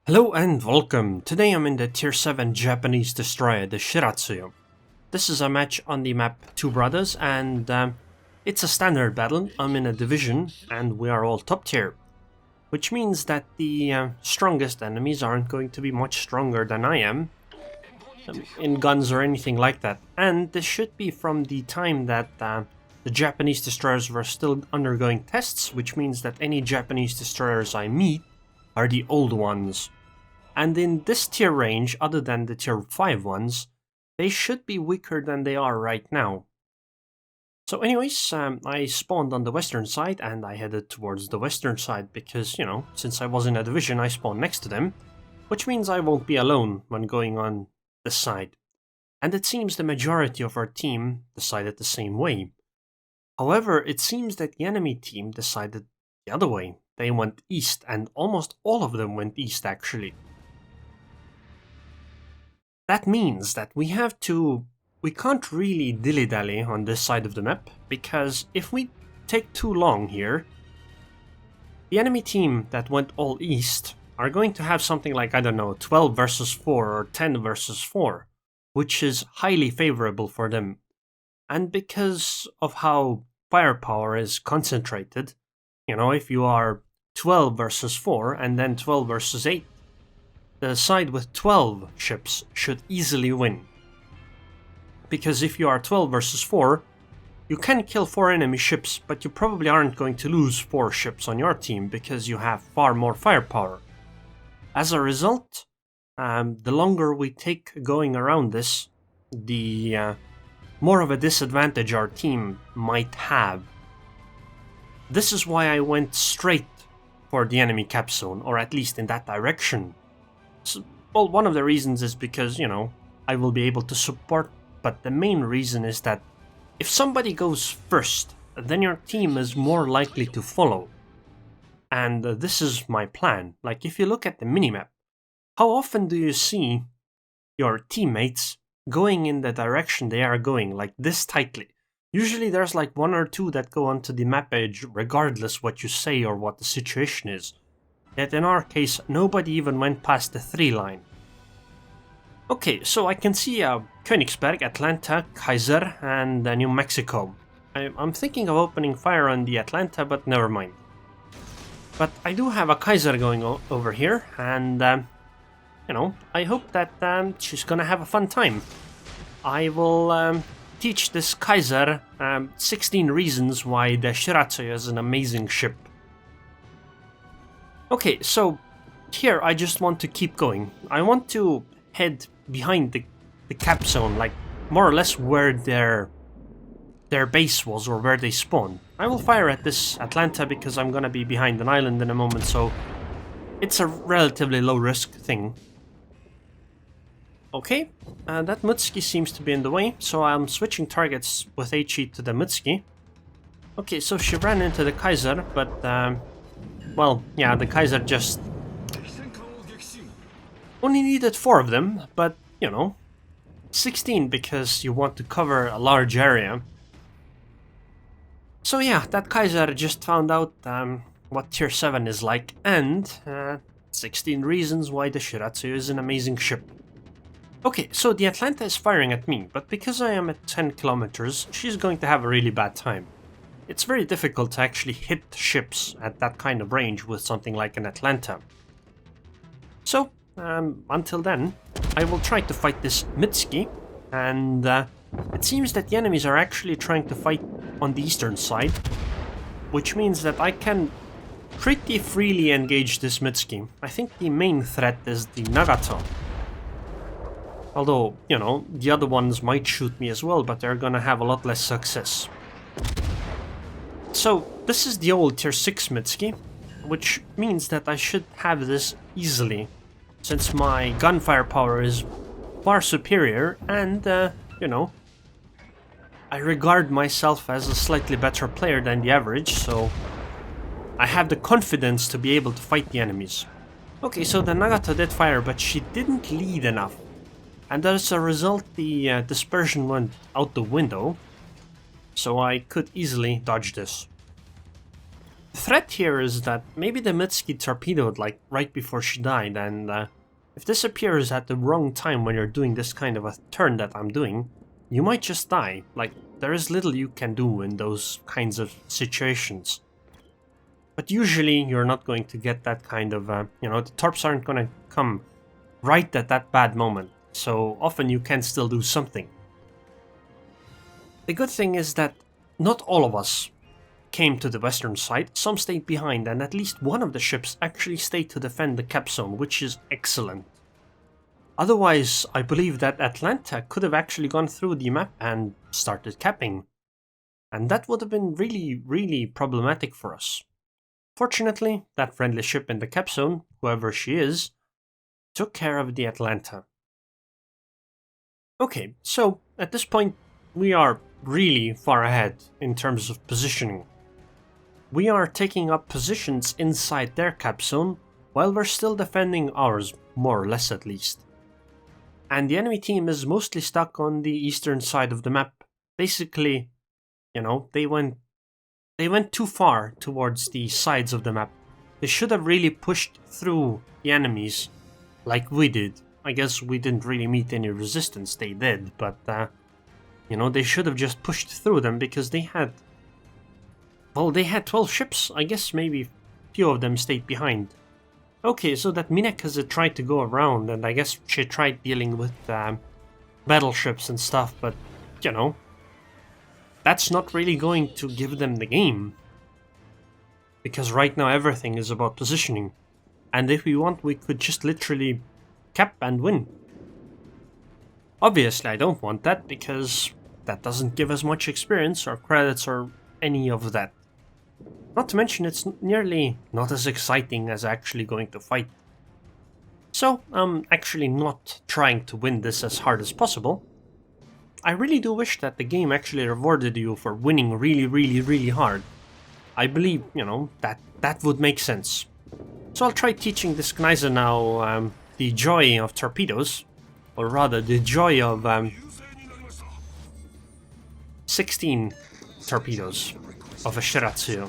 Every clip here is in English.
Hello and welcome. Today I'm in the Tier 7 Japanese destroyer, the Shiratsuyu. This is a match on the map Two Brothers and it's a standard battle. I'm in a division and we are all top tier. Which means that the strongest enemies aren't going to be much stronger than I am in guns or anything like that. And this should be from the time that the Japanese destroyers were still undergoing tests, which means that any Japanese destroyers I meet are the old ones. And in this tier range, other than the tier 5 ones, they should be weaker than they are right now. So anyways, I spawned on the western side and I headed towards the western side because, since I was in a division, I spawned next to them, which means I won't be alone when going on this side. And it seems the majority of our team decided the same way. However, it seems that the enemy team decided the other way. They went east, and almost all of them went east actually. That means that we can't really dilly-dally on this side of the map, because if we take too long here, the enemy team that went all east are going to have something like, 12 versus 4 or 10 versus 4, which is highly favorable for them. And because of how firepower is concentrated, if you are 12 versus 4 and then 12 versus 8, the side with 12 ships should easily win. Because if you are 12 versus 4, you can kill 4 enemy ships, but you probably aren't going to lose 4 ships on your team because you have far more firepower. As a result, the longer we take going around this, the more of a disadvantage our team might have. This is why I went straight for the enemy cap zone, or at least in that direction. Well, one of the reasons is because, I will be able to support, but the main reason is that if somebody goes first, then your team is more likely to follow. And this is my plan. Like, if you look at the minimap, how often do you see your teammates going in the direction they are going, like this tightly? Usually there's like 1 or 2 that go onto the map edge regardless what you say or what the situation is. Yet in our case, nobody even went past the 3 line. Okay, so I can see Königsberg, Atlanta, Kaiser, and New Mexico. I'm thinking of opening fire on the Atlanta, but never mind. But I do have a Kaiser going over here, and, I hope that she's gonna have a fun time. I will teach this Kaiser 16 reasons why the Shiratsuyu is an amazing ship. Okay, so here I just want to keep going. I want to head behind the cap zone, like more or less where their base was or where they spawned. I will fire at this Atlanta because I'm gonna be behind an island in a moment, so it's a relatively low risk thing. Okay, that Mutsuki seems to be in the way, so I'm switching targets with HE to the Mutsuki. Okay, so she ran into the Kaiser, but well, yeah, the Kaiser just only needed 4 of them, but, 16 because you want to cover a large area. So yeah, that Kaiser just found out what tier 7 is like, and 16 reasons why the Shiratsuyu is an amazing ship. Okay, so the Atlanta is firing at me, but because I am at 10 kilometers, she's going to have a really bad time. It's very difficult to actually hit ships at that kind of range with something like an Atlanta. So, until then, I will try to fight this Mitsuki, and it seems that the enemies are actually trying to fight on the eastern side, which means that I can pretty freely engage this Mitsuki. I think the main threat is the Nagato. Although, the other ones might shoot me as well, but they're gonna have a lot less success. So, this is the old tier 6 Mitsuki, which means that I should have this easily, since my gunfire power is far superior, and, I regard myself as a slightly better player than the average, so I have the confidence to be able to fight the enemies. Okay, so the Nagato did fire, but she didn't lead enough. And as a result, the dispersion went out the window, so I could easily dodge this. The threat here is that maybe the Mitsuki torpedoed like right before she died, and if this appears at the wrong time when you're doing this kind of a turn that I'm doing, you might just die. Like, there is little you can do in those kinds of situations. But usually you're not going to get that kind of, you know, the torps aren't going to come right at that bad moment. So often you can still do something. The good thing is that not all of us came to the western side. Some stayed behind, and at least one of the ships actually stayed to defend the cap zone, which is excellent. Otherwise, I believe that Atlanta could have actually gone through the map and started capping. And that would have been really, really problematic for us. Fortunately, that friendly ship in the cap zone, whoever she is, took care of the Atlanta. Okay, so at this point, we are really far ahead in terms of positioning. We are taking up positions inside their cap zone, while we're still defending ours, more or less at least. And the enemy team is mostly stuck on the eastern side of the map. Basically, you know, they went too far towards the sides of the map. They should have really pushed through the enemies like we did. I guess we didn't really meet any resistance, they did, but you know, they should have just pushed through them because they had, well, they had 12 ships. I guess maybe a few of them stayed behind. Okay, so that Minakaze tried to go around, and I guess she tried dealing with battleships and stuff, but, you know, that's not really going to give them the game. Because right now everything is about positioning. And if we want, we could just literally cap and win. Obviously, I don't want that, because that doesn't give us much experience or credits or any of that. Not to mention, it's nearly not as exciting as actually going to fight. So, I'm actually not trying to win this as hard as possible. I really do wish that the game actually rewarded you for winning really, really, really hard. I believe, you know, that would make sense. So I'll try teaching this Gneiser now the joy of torpedoes, or rather the joy of 16 torpedoes of a Shiratsuyu.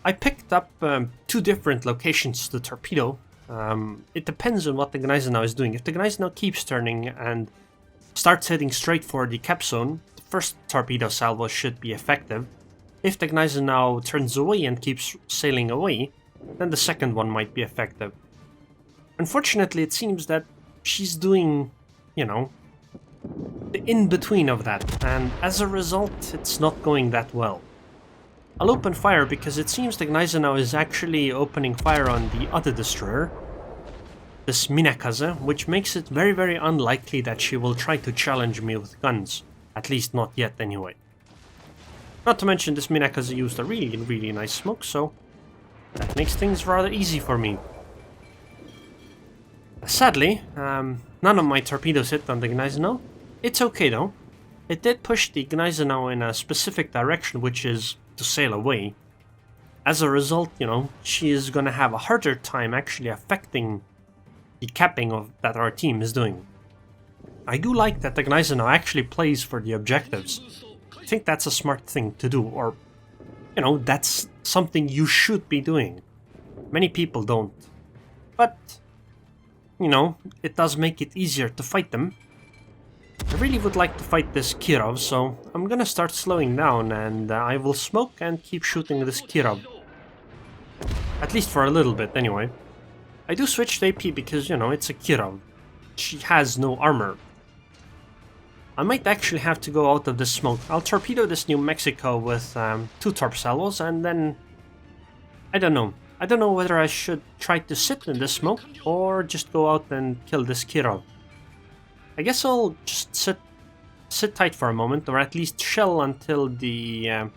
I picked up 2 different locations to torpedo. It depends on what the Gneisenau is doing. If the Gneisenau keeps turning and starts heading straight for the cap zone, the first torpedo salvo should be effective. If the Gneisenau turns away and keeps sailing away, then the second one might be effective. Unfortunately, it seems that she's doing, you know, the in-between of that, and as a result, it's not going that well. I'll open fire because it seems the Gneisenau is actually opening fire on the other destroyer, this Minakaze, which makes it very, very unlikely that she will try to challenge me with guns. At least not yet, anyway. Not to mention, this Minakaze used a really, really nice smoke, so that makes things rather easy for me. Sadly, none of my torpedoes hit on the Gneisenau. It's okay though. It did push the Gneisenau in a specific direction, which is to sail away. As a result, you know, she is gonna have a harder time actually affecting the capping of that our team is doing. I do like that the Gneisenau actually plays for the objectives. I think that's a smart thing to do, or, you know, that's something you should be doing. Many people don't. But, you know, it does make it easier to fight them. I really would like to fight this Kirov, so I'm gonna start slowing down, and I will smoke and keep shooting this Kirov. At least for a little bit, anyway. I do switch to AP because, you know, it's a Kirov. She has no armor. I might actually have to go out of this smoke. I'll torpedo this New Mexico with 2 torp salvos, and then... I don't know. I don't know whether I should try to sit in this smoke, or just go out and kill this Kirov. I guess I'll just sit tight for a moment, or at least shell until the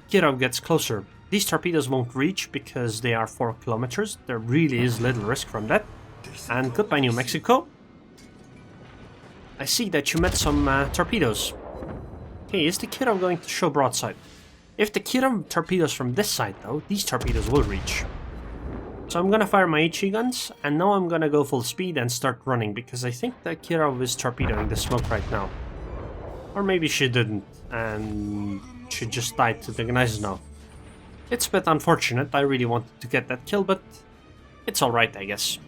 Kirov gets closer. These torpedoes won't reach because they are 4 kilometers. There really is little risk from that. And goodbye, New Mexico. I see that you met some torpedoes. Okay, is the Kirov going to show broadside? If the Kirov torpedoes from this side, though, these torpedoes will reach. So I'm gonna fire my HE guns, and now I'm gonna go full speed and start running, because I think that Kirov is torpedoing the smoke right now. Or maybe she didn't, and she just died to the Gneisenau. It's a bit unfortunate, I really wanted to get that kill, but it's alright, I guess.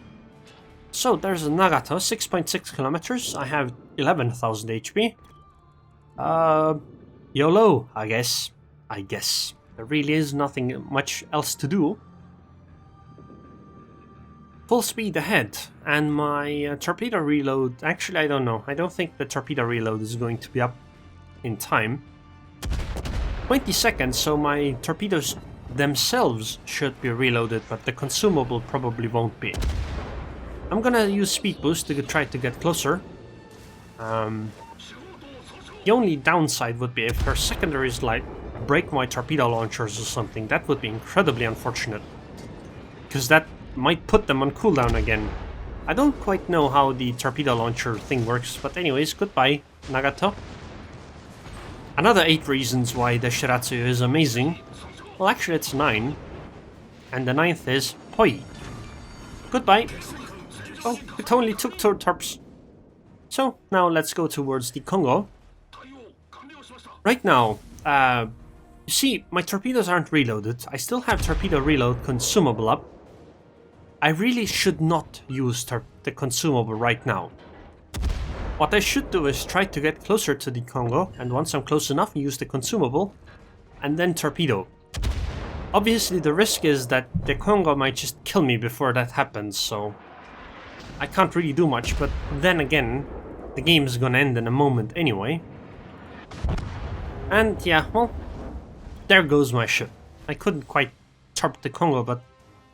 So, there's a Nagato, 6.6 kilometers, I have 11,000 HP. YOLO, I guess. There really is nothing much else to do. Full speed ahead, and my torpedo reload, actually I don't know, I don't think the torpedo reload is going to be up in time. 20 seconds, so my torpedoes themselves should be reloaded, but the consumable probably won't be. I'm gonna use speed boost to try to get closer. The only downside would be if her secondaries like break my torpedo launchers or something. That would be incredibly unfortunate, because that might put them on cooldown again. I don't quite know how the torpedo launcher thing works, but anyways, goodbye, Nagato. Another 8 reasons why the Shiratsuyu is amazing. Well, actually it's 9. And the 9th is Poi. Goodbye. Oh, it only took 2 torps. So, now let's go towards the Congo. Right now, you see, my torpedoes aren't reloaded. I still have torpedo reload consumable up. I really should not use the consumable right now. What I should do is try to get closer to the Congo, and once I'm close enough, use the consumable, and then torpedo. Obviously the risk is that the Congo might just kill me before that happens, so I can't really do much, but then again, the game is gonna end in a moment anyway. And yeah, well, there goes my ship. I couldn't quite torp the Congo, but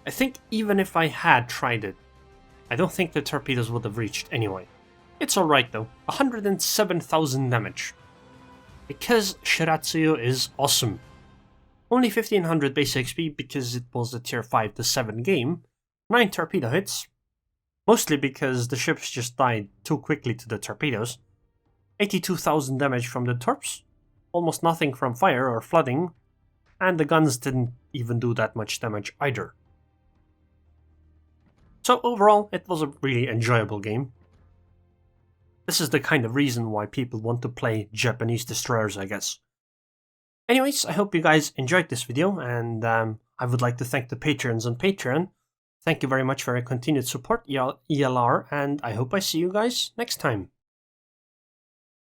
I think even if I had tried it, I don't think the torpedoes would have reached anyway. It's alright though, 107,000 damage. Because Shiratsuyu is awesome. Only 1500 base XP because it was a tier 5 to 7 game, 9 torpedo hits, mostly because the ships just died too quickly to the torpedoes, 82,000 damage from the torps, almost nothing from fire or flooding, and the guns didn't even do that much damage either. So overall, it was a really enjoyable game. This is the kind of reason why people want to play Japanese destroyers, I guess. Anyways, I hope you guys enjoyed this video, and I would like to thank the patrons on Patreon. Thank you very much for your continued support, ELR, and I hope I see you guys next time.